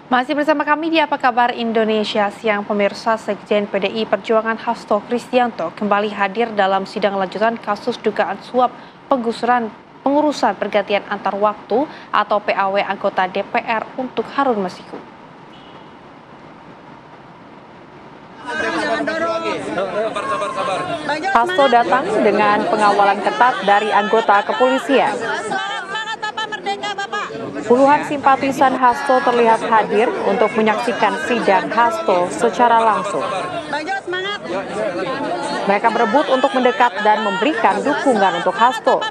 Masih bersama kami di Apa Kabar Indonesia Siang, pemirsa. Sekjen PDI Perjuangan Hasto Kristianto kembali hadir dalam sidang lanjutan kasus dugaan suap pengurusan pergantian antar waktu atau PAW anggota DPR untuk Harun Masiku. Hasto datang dengan pengawalan ketat dari anggota kepolisian. Puluhan simpatisan Hasto terlihat hadir untuk menyaksikan sidang Hasto secara langsung. Mereka berebut untuk mendekat dan memberikan dukungan untuk Hasto.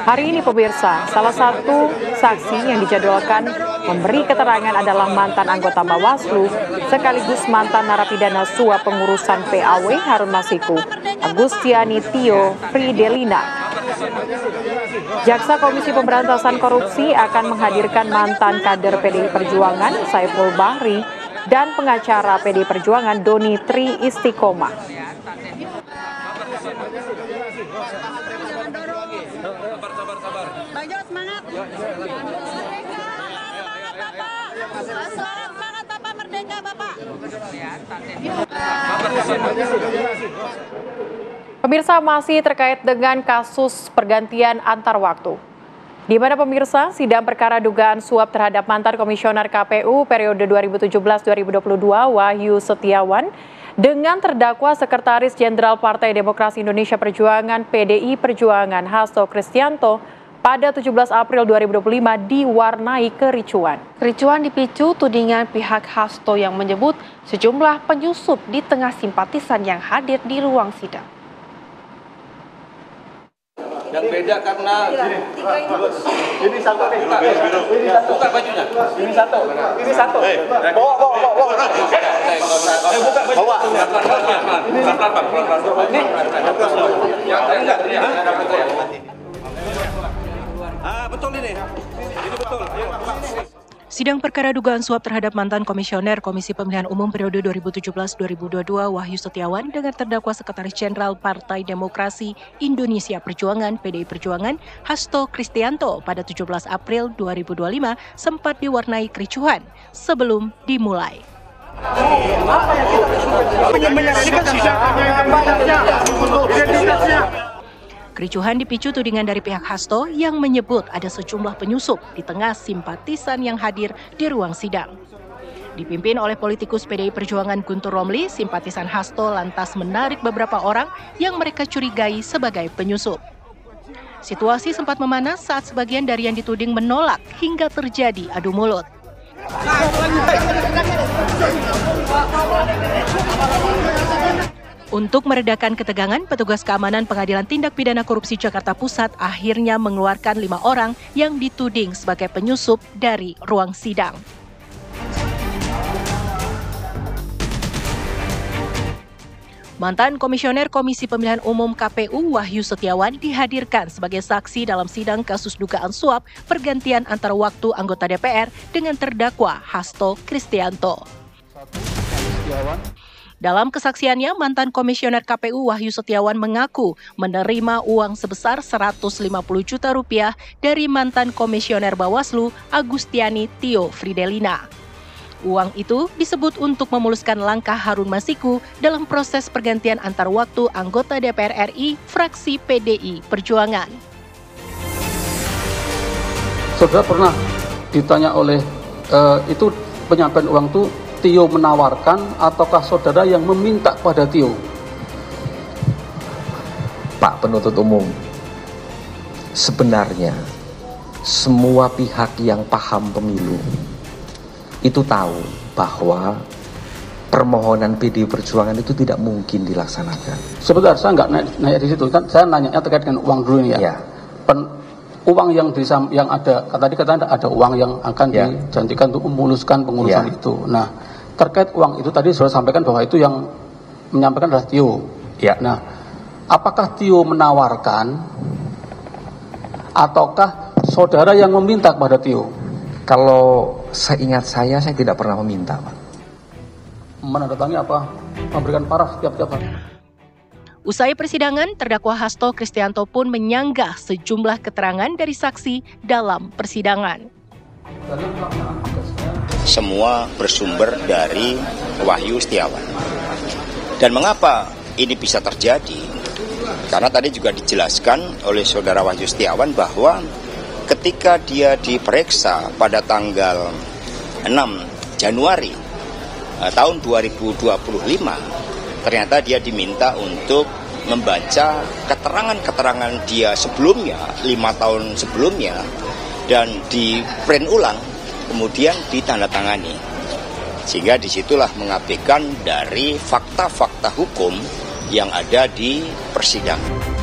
Hari ini pemirsa, salah satu saksi yang dijadwalkan memberi keterangan adalah mantan anggota Bawaslu sekaligus mantan narapidana suap pengurusan PAW Harun Masiku, Agustiani Tio Fridelina. Jaksa Komisi Pemberantasan Korupsi akan menghadirkan mantan kader PDI Perjuangan Saiful Bahri dan pengacara PDI Perjuangan Doni Tri Istiqomah. Pemirsa, masih terkait dengan kasus pergantian antar waktu. Di mana pemirsa, sidang perkara dugaan suap terhadap mantan komisioner KPU periode 2017-2022 Wahyu Setiawan dengan terdakwa Sekretaris Jenderal Partai Demokrasi Indonesia Perjuangan PDI Perjuangan Hasto Kristianto pada 17 April 2025 diwarnai kericuan. Kericuan dipicu tudingan pihak Hasto yang menyebut sejumlah penyusup di tengah simpatisan yang hadir di ruang sidang. Yang beda karena ini satu nih, buka bajunya. Ini satu. Bawa. Betul ini. Ini betul. Sidang perkara dugaan suap terhadap mantan komisioner Komisi Pemilihan Umum periode 2017-2022 Wahyu Setiawan dengan terdakwa Sekretaris Jenderal Partai Demokrasi Indonesia Perjuangan PDI Perjuangan Hasto Kristianto pada 17 April 2025 sempat diwarnai kericuhan sebelum dimulai. Kericuhan dipicu tudingan dari pihak Hasto yang menyebut ada sejumlah penyusup di tengah simpatisan yang hadir di ruang sidang. Dipimpin oleh politikus PDI Perjuangan Guntur Romli, simpatisan Hasto lantas menarik beberapa orang yang mereka curigai sebagai penyusup. Situasi sempat memanas saat sebagian dari yang dituding menolak hingga terjadi adu mulut. Untuk meredakan ketegangan, petugas keamanan Pengadilan Tindak Pidana Korupsi Jakarta Pusat akhirnya mengeluarkan 5 orang yang dituding sebagai penyusup dari ruang sidang. Mantan Komisioner Komisi Pemilihan Umum KPU Wahyu Setiawan dihadirkan sebagai saksi dalam sidang kasus dugaan suap pergantian antar waktu anggota DPR dengan terdakwa Hasto Kristianto. Dalam kesaksiannya, mantan Komisioner KPU Wahyu Setiawan mengaku menerima uang sebesar 150 juta rupiah dari mantan Komisioner Bawaslu Agustiani Tio Fridelina. Uang itu disebut untuk memuluskan langkah Harun Masiku dalam proses pergantian antar waktu anggota DPR RI fraksi PDI Perjuangan. Saudara pernah ditanya oleh itu penyampaian uang itu Tio menawarkan ataukah saudara yang meminta pada Tio? Pak penuntut umum, sebenarnya semua pihak yang paham pemilu itu tahu bahwa permohonan PDI Perjuangan itu tidak mungkin dilaksanakan. Sebentar, saya nggak naik di situ, kan saya nanya terkait dengan uang dulu ya. Ya. Uang yang ada, tadi katanya ada uang yang akan dijanjikan untuk memuluskan pengurusan itu. Nah, terkait uang itu tadi sudah sampaikan bahwa itu yang menyampaikan adalah Tio. Ya. Nah, apakah Tio menawarkan ataukah saudara yang meminta kepada Tio? Kalau seingat saya tidak pernah meminta, Pak. Menandatangi apa? Memberikan paraf setiap hari. Usai persidangan, terdakwa Hasto Kristianto pun menyanggah sejumlah keterangan dari saksi dalam persidangan. Dalam pelaksanaan tugas semua bersumber dari Wahyu Setiawan. Dan mengapa ini bisa terjadi? Karena tadi juga dijelaskan oleh saudara Wahyu Setiawan bahwa ketika dia diperiksa pada tanggal 6 Januari tahun 2025, ternyata dia diminta untuk membaca keterangan-keterangan dia sebelumnya, 5 tahun sebelumnya, dan di print ulang, kemudian ditandatangani. Sehingga disitulah mengabaikan dari fakta-fakta hukum yang ada di persidangan.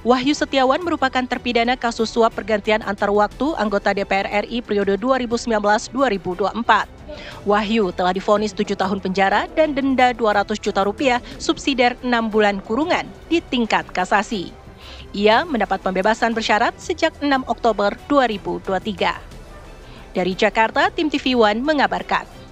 Wahyu Setiawan merupakan terpidana kasus suap pergantian antar waktu anggota DPR RI periode 2019-2024. Wahyu telah divonis 7 tahun penjara dan denda 200 juta rupiah subsidiar 6 bulan kurungan di tingkat kasasi. Ia mendapat pembebasan bersyarat sejak 6 Oktober 2023. Dari Jakarta, Tim TV One mengabarkan.